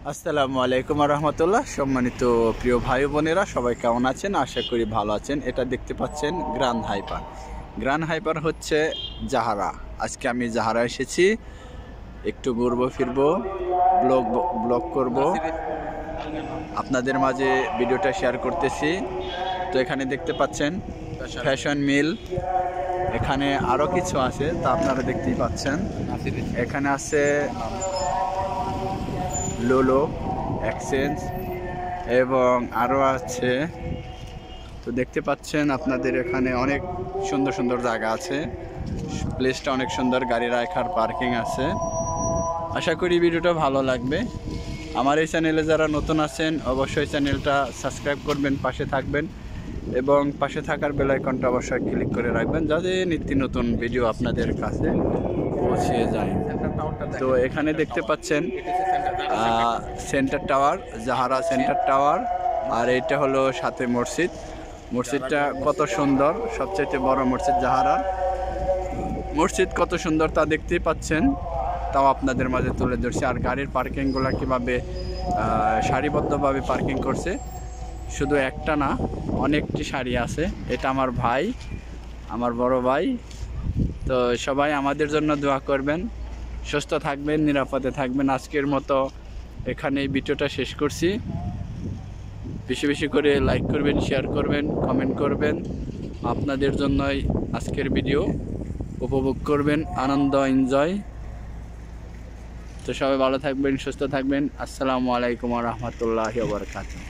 আসসালামু আলাইকুম রহমতুল্লাহ। সম্মানিত প্রিয় ভাই বোনেরা, সবাই কেমন আছেন? আশা করি ভালো আছেন। এটা দেখতে পাচ্ছেন গ্র্যান্ড হাইপার। গ্র্যান্ড হাইপার হচ্ছে জাহারা। আজকে আমি জাহারা এসেছি, একটু ঘুরবো ফিরবো, ব্লগ ব্লগ করব, আপনাদের মাঝে ভিডিওটা শেয়ার করতেছি। তো এখানে দেখতে পাচ্ছেন ফ্যাশন মিল, এখানে আরও কিছু আছে, তা আপনারা দেখতেই পাচ্ছেন। এখানে আছে লোলো, এক্সচেঞ্জ এবং আরও আছে। তো দেখতে পাচ্ছেন আপনাদের এখানে অনেক সুন্দর সুন্দর জায়গা আছে, প্লেসটা অনেক সুন্দর, গাড়ি রাখার পার্কিং আছে। আশা করি ভিডিওটা ভালো লাগবে। আমার এই চ্যানেলে যারা নতুন আছেন অবশ্যই চ্যানেলটা সাবস্ক্রাইব করবেন, পাশে থাকবেন এবং পাশে থাকার বেল আইকনটা অবশ্যই ক্লিক করে রাখবেন, যাতে নিত্য নতুন ভিডিও আপনাদের কাছে পৌঁছে যায়। তো এখানে দেখতে পাচ্ছেন সেন্টার টাওয়ার, জাহারা সেন্টার টাওয়ার, আর এইটা হলো সাথে মসজিদ। মসজিদটা কত সুন্দর, সবচেয়ে বড় মসজিদ জাহারার। মসজিদ কত সুন্দর তা দেখতেই পাচ্ছেন, তাও আপনাদের মাঝে তুলে ধরছি। আর গাড়ির পার্কিংগুলো কীভাবে সারিবদ্ধভাবে পার্কিং করছে, শুধু একটা না, অনেকটি সারি আছে। এটা আমার ভাই, আমার বড় ভাই। তো সবাই আমাদের জন্য দোয়া করবেন, সুস্থ থাকবেন, নিরাপদে থাকবেন। আজকের মতো এখানেই ভিডিওটা শেষ করছি। বেশি বেশি করে লাইক করবেন, শেয়ার করবেন, কমেন্ট করবেন। আপনাদের জন্যই আজকের ভিডিও, উপভোগ করবেন, আনন্দ এনজয়। তো সবাই ভালো থাকবেন, সুস্থ থাকবেন। আসসালামু আলাইকুম ওয়া রাহমাতুল্লাহি ওয়া বারাকাতুহু।